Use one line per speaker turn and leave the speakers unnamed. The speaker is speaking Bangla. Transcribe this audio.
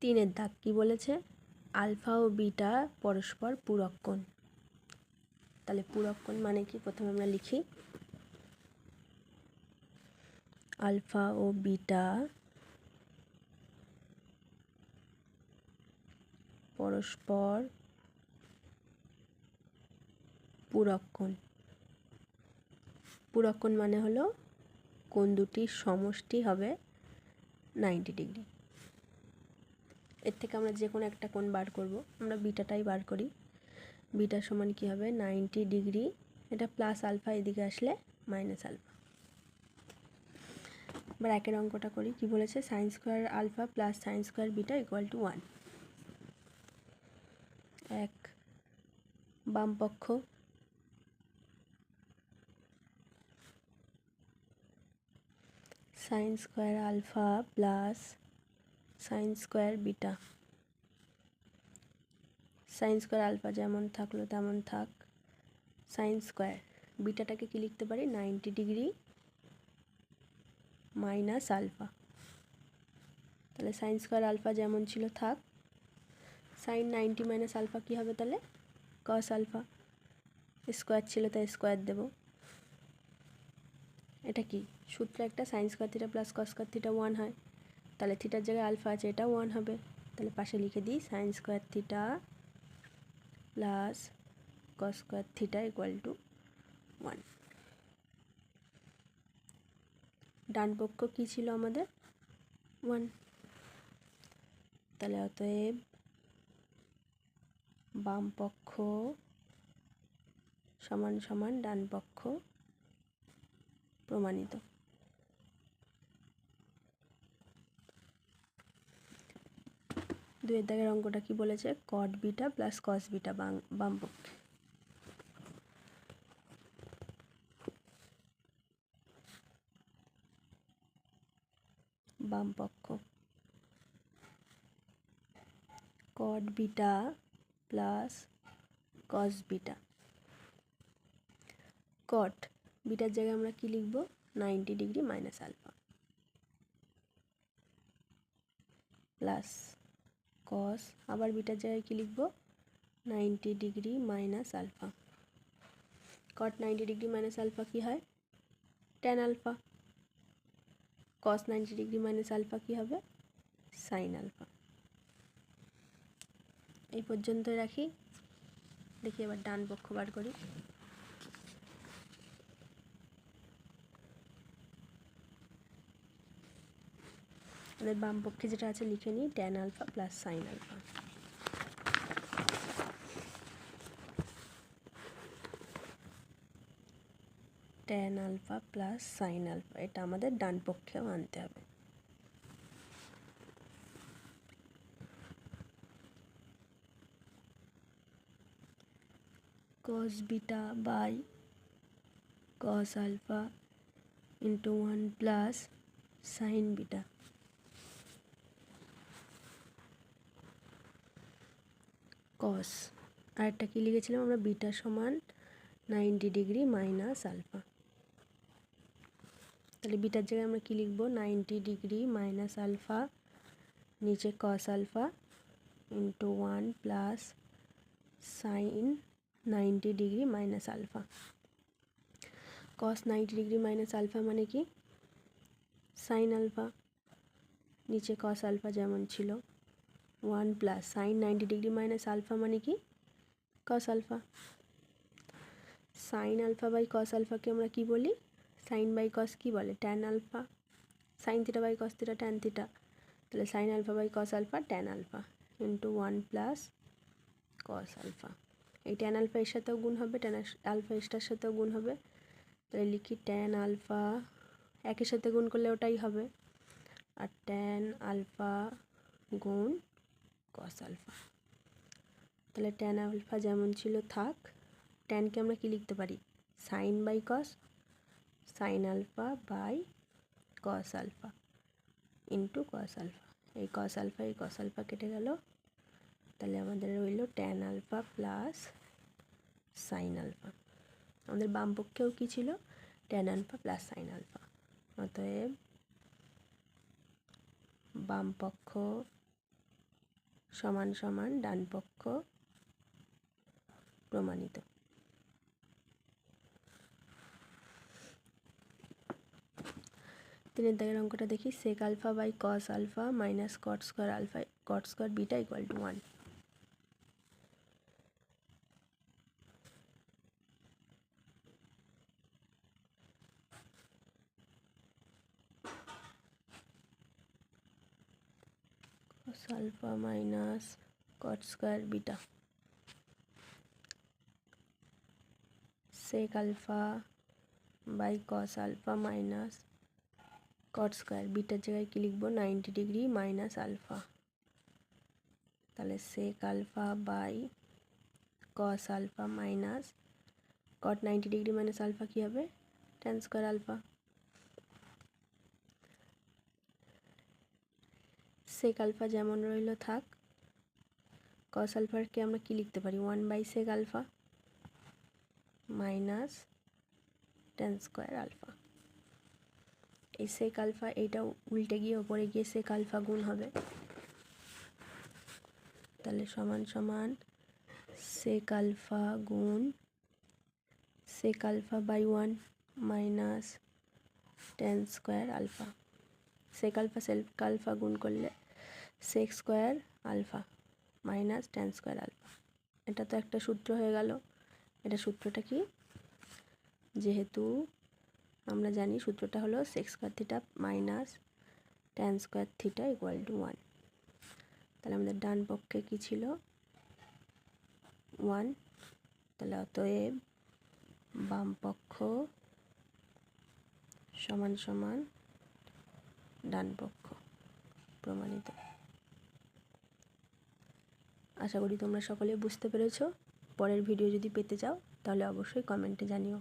তিনের দাগ কি বলেছে? আলফা ও বিটা পরস্পর পূরক কোণ। তাহলে পূরক কোণ মানে কি প্রথমে আমরা লিখি, আলফা ও বিটা পরস্পর পূরক কোণ। পূরক কোণ মানে হলো কোণ দুটির সমষ্টি হবে 90 ডিগ্রি। এর থেকে আমরা যে কোনো একটা কোণ বার করব, আমরা বিটাটাই বার করি। বিটা সমান কি হবে? 90 ডিগ্রি, এটা প্লাস আলফা, এদিকে আসলে মাইনাস আলফা। এবার একের অঙ্কটা করি। কি বলেছে? Sine square alpha plus sine square beta equal to 1। এক, বাম পক্ষ sine square alpha plus sine square beta. Sine square alpha যেমন থাকলো তেমন থাক, সাইন স্কোয়ার বিটাটাকে কি লিখতে পারি? 90 ডিগ্রি মাইনাস আলফা। তাহলে সাইন স্কোয়ার আলফা যেমন ছিল থাক, সাইন 90 মাইনাস আলফা কী হবে তাহলে? Cos alpha. স্কোয়ার ছিল তাই স্কোয়ার দেব। এটা কি সূত্র একটা, sine square theta plus cos square theta 1 হয়, তাহলে থিটার জায়গায় আলফা আছে, এটা 1 হবে। তাহলে পাশে লিখে দিই sine square theta plus cos square theta equal to 1। ডান পক্ষ কী ছিল আমাদের? 1। তাহলে অতএব বাম পক্ষ সমান সমান ডান পক্ষ প্রমাণিত। দুয়ের দাগের অঙ্কটা কি বলেছে? Cot beta plus cos beta বাম পক্ষে। বাম পক্ষ cot beta plus cos beta. Cot বিটার জায়গায় আমরা কি লিখব? 90 degree minus alpha plus cos, আবার বিটার জায়গায় কি লিখব? 90 degree minus alpha. Cot 90 degree minus alpha কি হয়? Tan alpha. Cos 90 degree minus alpha কি হবে? Sine alpha. এই পর্যন্ত রাখি। দেখি এবার ডান পক্ষ বার করি। আমাদের বাম পক্ষে যেটা আছে লিখে নিই, tan alpha plus sine alpha. Tan alpha plus sine alpha, এটা আমাদের ডান পক্ষেও আনতে হবে। cos beta by cos alpha into 1 plus sine beta. Cos আর একটা কী লিখেছিলাম আমরা? বিটা সমান 90 ডিগ্রি মাইনাস আলফা। তাহলে বিটার জায়গায় আমরা কী লিখব? 90 ডিগ্রি মাইনাস আলফা, নিচে cos alpha into 1 plus sine 90 degree minus alpha. Cos 90 degree minus alpha মানে কি? সাইন আলফা, নিচে কস আলফা যেমন ছিল 1 plus sine 90 degree minus alpha মানে কি? Cos alpha. Sine alpha by cos আলফাকে আমরা কি বলি? সাইন বাই কস কি বলে? Tan alpha. Sine theta by cos theta tan theta. তাহলে sine alpha by cos alpha tan alpha into 1 plus cos alpha. এই ট্যান আলফা এর সাথেও গুণ হবে, ট্যান আলফা এটার সাথেও গুণ হবে। তাহলে লিখি ট্যান আলফা, একের সাথে গুণ করলে ওটাই হবে, আর ট্যান আলফা গুণ কস আলফা। তাহলে ট্যান আলফা যেমন ছিল থাক, ট্যানকে আমরা কি লিখতে পারি? Sine by cos, sine alpha by cos alpha into cos alpha. এই কস আলফা এই কস আলফা কেটে গেল, তাহলে আমাদের রইল tan alpha plus sine alpha. আমাদের বাম পক্ষেও কী ছিল? Tan alpha plus sine alpha. অতএব বাম পক্ষ সমান সমান ডান পক্ষ প্রমাণিত। তিনের দাগের অঙ্কটা দেখি। Sec alpha by cos alpha minus cot square alpha cot square beta equal to 1। Cos alpha minus cot square beta sec alpha by cos alpha minus cot square বিটার জায়গায় কী লিখবো 90 ডিগ্রি মাইনাস আলফা। তাহলে sec alpha by cos alpha minus cot 90 degree minus alpha কী হবে tan square alpha. Sec alpha যেমন রইল থাক। কস আলফারকে আমরা কী লিখতে পারি 1 by sec alpha minus tan square alpha. এই সেক আলফা এইটা উল্টে গিয়ে ওপরে গিয়ে সেক আলফা গুণ হবে। তাহলে সমান সমান সেক আলফা গুণ sec alpha by 1 minus tan square alpha. Sec alpha গুণ করলে sec square alpha minus tan square alpha. এটা তো একটা সূত্র হয়ে গেল। এটা সূত্রটা কি, যেহেতু আমরা জানি সূত্রটা হলো sec square theta minus tan square theta equal to 1। তাহলে আমাদের ডান পক্ষে কী ছিল 1। তাহলে অতএব বাম পক্ষ সমান সমান ডান পক্ষ প্রমাণিত। আশা করি তোমরা সকলে বুঝতে পেরেছো। পরের ভিডিও যদি পেতে চাও তাহলে অবশ্যই কমেন্টে জানিও।